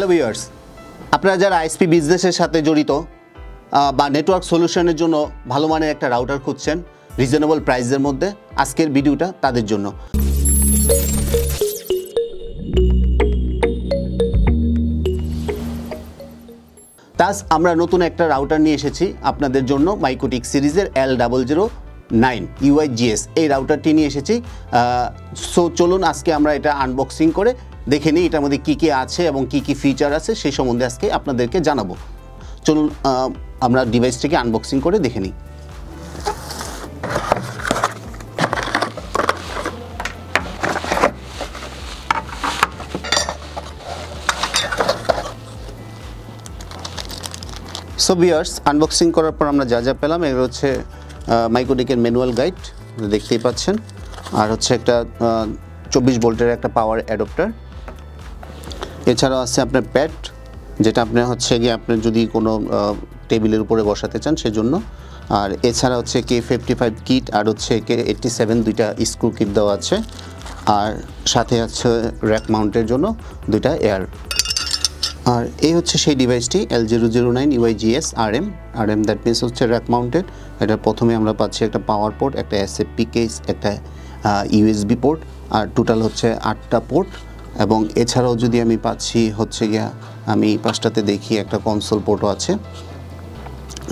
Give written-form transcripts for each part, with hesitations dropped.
Hello viewers, আপনারা যারা ISP বিজনেসের সাথে জড়িত বা নেটওয়ার্ক সলিউশনের জন্য ভালো মানের একটা রাউটার খুঁজছেন রিজনেবল প্রাইসের মধ্যে, আজকের ভিডিওটা তাদের জন্য। তাজ আমরা নতুন একটা রাউটার নিয়ে এসেছি আপনাদের জন্য, মাইকোটিক সিরিজের L009 UIGS এই রাউটারটি নিয়ে এসেছি। সো চলুন আজকে আমরা এটা আনবক্সিং করে দেখে নিই এটার মধ্যে কী কী আছে এবং কী কী ফিচার আছে সেই সম্বন্ধে আজকে আপনাদেরকে জানাবো। চলুন আমরা ডিভাইসটিকে আনবক্সিং করে দেখে নিই। সো ভিউয়ার্স, আনবক্সিং করার পর আমরা যা যা পেলাম এগুলো হচ্ছে মাইকোটিকের ম্যানুয়াল গাইড দেখতেই পাচ্ছেন, আর হচ্ছে একটা 24 ভোল্টের একটা পাওয়ার অ্যাডাপ্টার। এছাড়াও আছে আপনার প্যাড, যেটা আপনার হচ্ছে গিয়ে আপনার যদি কোনো টেবিলের উপরে বসাতে চান সেজন্য। আর এছাড়া হচ্ছে K55 কিট আর হচ্ছে K87 দুইটা স্ক্রু কিট দেওয়া আছে। আর সাথে আছে র্যাক মাউন্টের জন্য দুইটা এয়ার। আর এই হচ্ছে সেই ডিভাইসটি L009 UIGS RM that means হচ্ছে র্যাক মাউন্টেড। এটার প্রথমে আমরা পাচ্ছি একটা পাওয়ার পোর্ট, একটা SFP কেস, একটা USB পোর্ট, আর টোটাল হচ্ছে 8টা পোর্ট। এবং এছাড়াও যদি আমি পাচ্ছি হচ্ছে গিয়া আমি পাঁচটাতে দেখি একটা কনসোল পোর্টও আছে।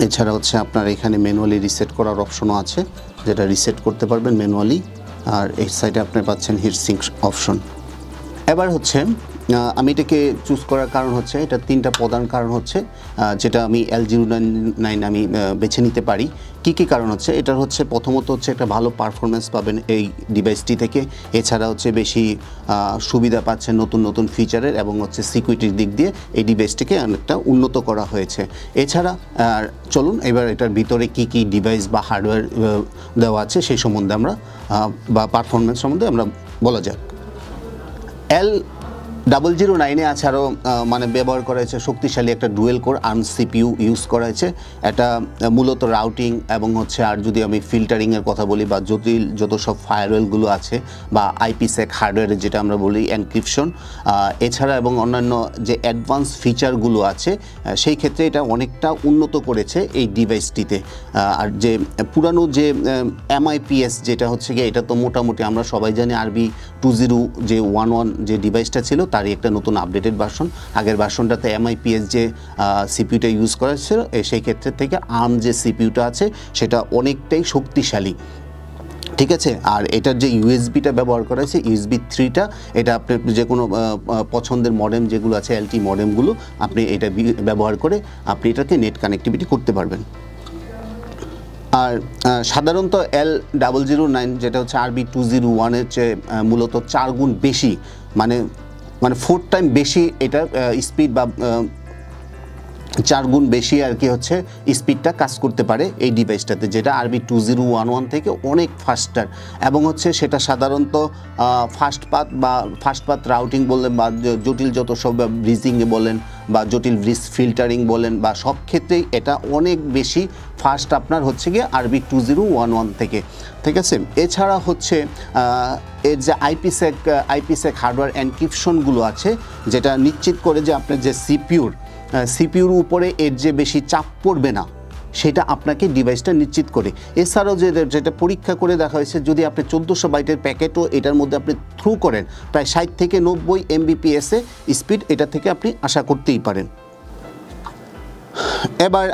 এছাড়া হচ্ছে আপনার এখানে ম্যানুয়ালি রিসেট করার অপশনও আছে, যেটা রিসেট করতে পারবেন ম্যানুয়ালি। আর এই সাইডে আপনি পাচ্ছেন হিটসিঙ্ক অপশন। এবার হচ্ছে আমি এটাকে চুজ করার কারণ হচ্ছে, এটা তিনটা প্রধান কারণ হচ্ছে যেটা আমি L009 আমি বেছে নিতে পারি। কি কি কারণ হচ্ছে? এটার হচ্ছে প্রথমত হচ্ছে একটা ভালো পারফরমেন্স পাবেন এই ডিভাইসটি থেকে। এছাড়া হচ্ছে বেশি সুবিধা পাচ্ছেন নতুন নতুন ফিচারের, এবং হচ্ছে সিকিউরিটির দিক দিয়ে এই ডিভাইসটিকে অনেকটা উন্নত করা হয়েছে। এছাড়া চলুন এবার এটার ভিতরে কি কি ডিভাইস বা হার্ডওয়্যার দেওয়া আছে সেই সম্বন্ধে আমরা বা পারফরমেন্স সম্বন্ধে আমরা বলা যাক। L009 আছে আরও মানে ব্যবহার করা হয়েছে শক্তিশালী একটা dual core ARM CPU use করা হয়েছে। এটা মূলত রাউটিং এবং হচ্ছে, আর যদি আমি ফিল্টারিংয়ের কথা বলি বা জটিল যত সব ফায়ারওয়েলগুলো আছে বা IPsec হার্ডওয়্যারের যেটা আমরা বলি এনক্রিপশন, এছাড়া এবং অন্যান্য যে অ্যাডভান্স ফিচারগুলো আছে সেই ক্ষেত্রে এটা অনেকটা উন্নত করেছে এই ডিভাইসটিতে। আর যে পুরানো যে MIPS যেটা হচ্ছে গিয়ে, এটা তো মোটামুটি আমরা সবাই জানি RB20 যে 11 যে ডিভাইসটা ছিল তারই একটা নতুন আপডেটেড ভার্সন। আগের ভার্সনটাতে MIPS যে সিপিইউটা ইউজ করা ছিল, সেই ক্ষেত্রে থেকে ARM যে সিপিইউটা আছে সেটা অনেকটাই শক্তিশালী, ঠিক আছে। আর এটার যে ইউএসবিটা ব্যবহার করা হয়েছে USB 3টা, এটা আপনার যে কোনো পছন্দের মডেম যেগুলো আছে LT মডেমগুলো আপনি এটা ব্যবহার করে আপনি এটাকে নেট কানেক্টিভিটি করতে পারবেন। আর সাধারণত L009 যেটা হচ্ছে RB201-এর চেয়ে মূলত 4 গুণ বেশি, মানে 4 টাইম বেশি এটা স্পিড বা 4 গুণ বেশি আর কি হচ্ছে স্পিডটা কাজ করতে পারে এই ডিভাইসটাতে, যেটা RB2011 থেকে অনেক ফাস্টার। এবং হচ্ছে সেটা সাধারণত ফাস্ট পাথ রাউটিং বললেন বা জটিল যত সব ব্রিজিংয়ে বলেন বা জটিল ব্রিজ ফিল্টারিং বলেন বা সব ক্ষেত্রেই এটা অনেক বেশি ফাস্ট আপনার হচ্ছে গিয়ে RB2011 থেকে, ঠিক আছে। এছাড়া হচ্ছে এর যে IPsec হার্ডওয়্যার এনক্রিপশনগুলো আছে, যেটা নিশ্চিত করে যে আপনার যে সিপিউর উপরে এর যে বেশি চাপ পড়বে না, সেটা আপনাকে ডিভাইসটা নিশ্চিত করে। এছাড়াও যেটা পরীক্ষা করে দেখা হয়েছে, যদি আপনি 1400 বাইটের প্যাকেটও এটার মধ্যে আপনি থ্রু করেন, প্রায় 60 থেকে 90 Mbps স্পিড এটা থেকে আপনি আশা করতেই পারেন। এবার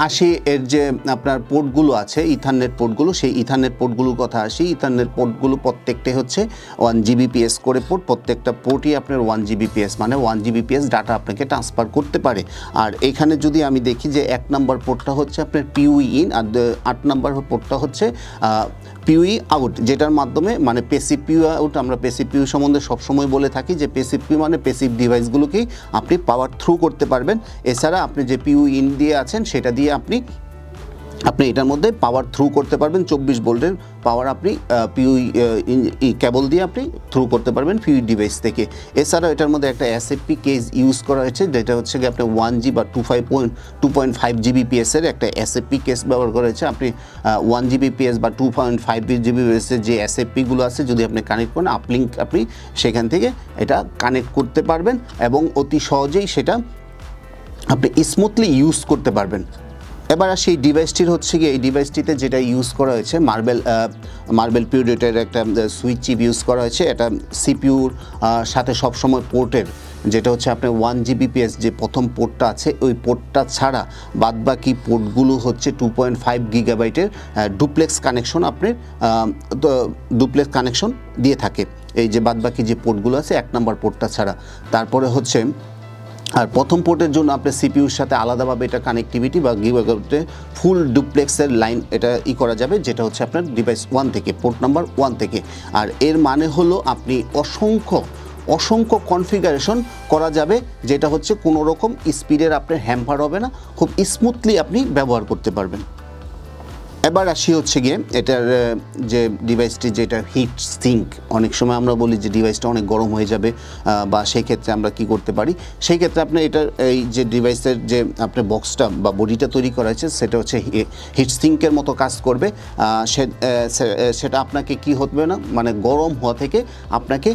আসি এর যে আপনার পোর্টগুলো আছে, ইথারনেট পোর্টগুলো, সেই ইথারনেট পোর্টগুলোর কথা আসি। ইথারনেট পোর্টগুলো প্রত্যেকটাই হচ্ছে 1 Gbps করে পোর্ট, প্রত্যেকটা পোর্টই আপনার 1 Gbps, মানে 1 Gbps ডাটা আপনাকে ট্রান্সফার করতে পারে। আর এখানে যদি আমি দেখি যে 1 নম্বর পোর্টটা হচ্ছে আপনার PoE ইন, আর 8 নম্বর পোর্টটা হচ্ছে PoE আউট, যেটার মাধ্যমে মানে পেসিভ PoE আউট। আমরা পেসিভ PoE সম্বন্ধে সবসময় বলে থাকি যে পেসিভ PoE মানে পেসিভ ডিভাইসগুলোকেই আপনি পাওয়ার থ্রু করতে পারবেন। এছাড়া আপনি যে PoE ইন দিয়ে আছেন সেটা দিয়ে আপনি আপনি এটার মধ্যে পাওয়ার থ্রু করতে পারবেন, 24 ভোল্টের পাওয়ার আপনি পিউই কেবল দিয়ে আপনি থ্রু করতে পারবেন পিউই ডিভাইস থেকে। এছাড়াও এটার মধ্যে একটা এসএফপি কেস ইউজ করা হয়েছে, যেটা হচ্ছে কি আপনি 1G বা 2.5 জিবিপিএসের একটা এসএফপি কেস ব্যবহার করা হয়েছে। আপনি 1 জিবিপিএস বা 2.5 জিবিপিএসের যে এসএফপিগুলো আছে যদি আপনি কানেক্ট করেন, আপলিঙ্ক আপনি সেখান থেকে এটা কানেক্ট করতে পারবেন এবং অতি সহজেই সেটা আপনি স্মুথলি ইউজ করতে পারবেন। এবার আসি এই ডিভাইসটির হচ্ছে কি, এই ডিভাইসটিতে যেটা ইউজ করা হয়েছে মার্বেল পিউরেটের একটা সুইচ চিপ ইউজ করা হয়েছে। এটা সিপিইউর সাথে সবসময় পোর্টের যেটা হচ্ছে আপনার 1 জিবিপিএস যে প্রথম পোর্টটা আছে ওই পোর্টটা ছাড়া বাদবাকি পোর্টগুলো হচ্ছে 2.5 গিগাবাইটের ডুপ্লেক্স কানেকশন আপনি ডুপ্লেক্স কানেকশন দিয়ে থাকে। এই যে বাদবাকি যে পোর্টগুলো আছে 1 নম্বর পোর্টটা ছাড়া। তারপরে হচ্ছে আর প্রথম পোর্টের জন্য আপনার সিপিইউর সাথে আলাদাভাবে এটা কানেক্টিভিটি বা গিগাবাইটে ফুল ডুপ্লেক্সের লাইন এটা করা যাবে, যেটা হচ্ছে আপনার ডিভাইস 1 থেকে, পোর্ট নাম্বার 1 থেকে। আর এর মানে হলো আপনি অসংখ্য কনফিগারেশন করা যাবে, যেটা হচ্ছে কোনো রকম স্পিডের আপনার হ্যাম্পার হবে না, খুব স্মুথলি আপনি ব্যবহার করতে পারবেন। এবার আসি হচ্ছে গিয়ে এটার যে ডিভাইসটি যেটা হিট সিঙ্ক, অনেক সময় আমরা বলি যে ডিভাইসটা অনেক গরম হয়ে যাবে বা সেই ক্ষেত্রে আমরা কি করতে পারি, সেই ক্ষেত্রে আপনি এটার এই যে ডিভাইসের যে আপনার বক্সটা বা বডিটা তৈরি করা হয়েছে সেটা হচ্ছে হিট সিঙ্কের মতো কাজ করবে। সেটা আপনাকে কি হবে না, মানে গরম হওয়া থেকে আপনাকে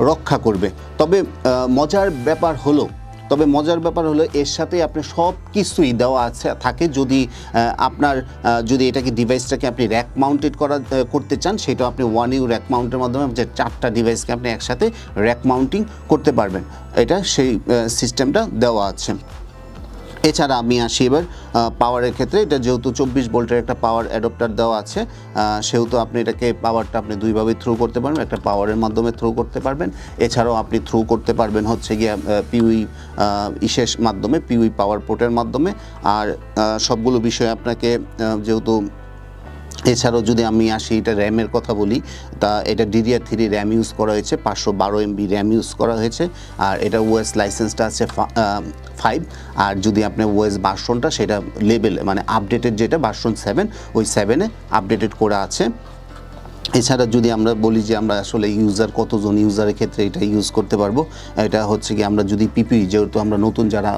রক্ষা করবে। তবে মজার ব্যাপার হলো এর সাথে আপনি সব কিছুই দেওয়া আছে থাকে। যদি আপনার যদি এটাকে ডিভাইসটাকে আপনি র্যাক মাউন্টেড করতে চান, সেটা আপনি 1U র্যাক মাউন্টের মাধ্যমে যে 4টা ডিভাইসকে আপনি একসাথে র্যাক মাউন্টিং করতে পারবেন, এটা সেই সিস্টেমটা দেওয়া আছে। এছাড়া আমি আসি এবার পাওয়ারের ক্ষেত্রে। এটা যেহেতু 24 ভোল্টের একটা পাওয়ার অ্যাডাপ্টার দেওয়া আছে, সেহেতু আপনি এটাকে পাওয়ারটা আপনি দুইভাবে থ্রু করতে পারবেন, একটা পাওয়ারের মাধ্যমে থ্রু করতে পারবেন, এছাড়াও আপনি থ্রু করতে পারবেন হচ্ছে গিয়ে পিউই মাধ্যমে, পিউই পাওয়ার পোর্টের মাধ্যমে। আর সবগুলো বিষয় আপনাকে যেহেতু এছাড়াও যদি আমি আসি এটা র্যামের কথা বলি, তা এটা DDR3 র্যাম ইউজ করা হয়েছে, 512 MB র্যাম ইউজ করা হয়েছে। আর এটা ওএস লাইসেন্সটা আছে 5। আর যদি আপনার ওএস ভার্সনটা সেটা লেভেল মানে আপডেটেড যেটা ভার্সন 7, ওই 7-এ আপডেটেড করা আছে। এছাড়া যদি আমরা বলি যে আমরা আসলে কতজন ইউজারের ক্ষেত্রে এটা ইউজ করতে পারবো, এটা হচ্ছে কি আমরা যদি পিপিই, যেহেতু আমরা নতুন যারা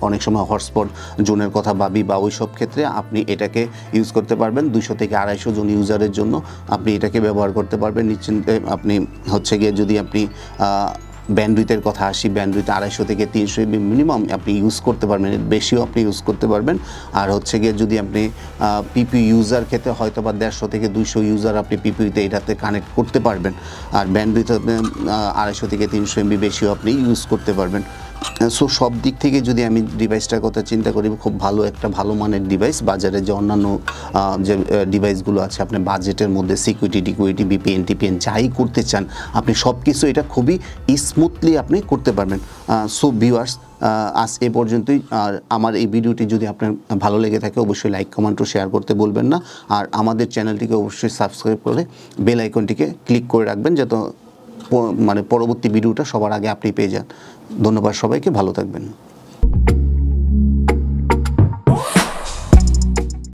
অনেক সময় হটস্পট জোনের কথা ভাবি বা ওই সব ক্ষেত্রে আপনি এটাকে ইউজ করতে পারবেন। 200 থেকে 250 জন ইউজারের জন্য আপনি এটাকে ব্যবহার করতে পারবেন নিশ্চিন্তে। আপনি হচ্ছে গিয়ে যদি আপনি ব্যান্ডউইথের কথা আসি, ব্যান্ডউইথ 250 থেকে 300 MB মিনিমাম আপনি ইউজ করতে পারবেন, বেশিও আপনি ইউজ করতে পারবেন। আর হচ্ছে গিয়ে যদি আপনি পিপিই ইউজার ক্ষেত্রে হয়তো বা 150 থেকে 200 ইউজার আপনি পিপিইতে এটাতে কানেক্ট করতে পারবেন। আর ব্যান্ডউইথ 250 থেকে 300 MB বেশিও আপনি ইউজ করতে পারবেন। সো সব দিক থেকে যদি আমি ডিভাইসটার কথা চিন্তা করি, খুব ভালো মানের ডিভাইস। বাজারে যে অন্যান্য যে ডিভাইসগুলো আছে আপনি বাজেটের মধ্যে সিকিউরিটি VPN TPN যাই করতে চান আপনি সব কিছু এটা খুবই স্মুথলি আপনি করতে পারবেন। সো ভিউয়ার্স, আজ এ পর্যন্তই। আর আমার এই ভিডিওটি যদি আপনার ভালো লেগে থাকে অবশ্যই লাইক কমেন্ট ও শেয়ার করতে বলবেন না। আর আমাদের চ্যানেলটিকে অবশ্যই সাবস্ক্রাইব করে বেল আইকনটিকে ক্লিক করে রাখবেন, যাতে পরবর্তী ভিডিওটা সবার আগে আপনি পেয়ে যান। ধন্যবাদ সবাইকে, ভালো থাকবেন।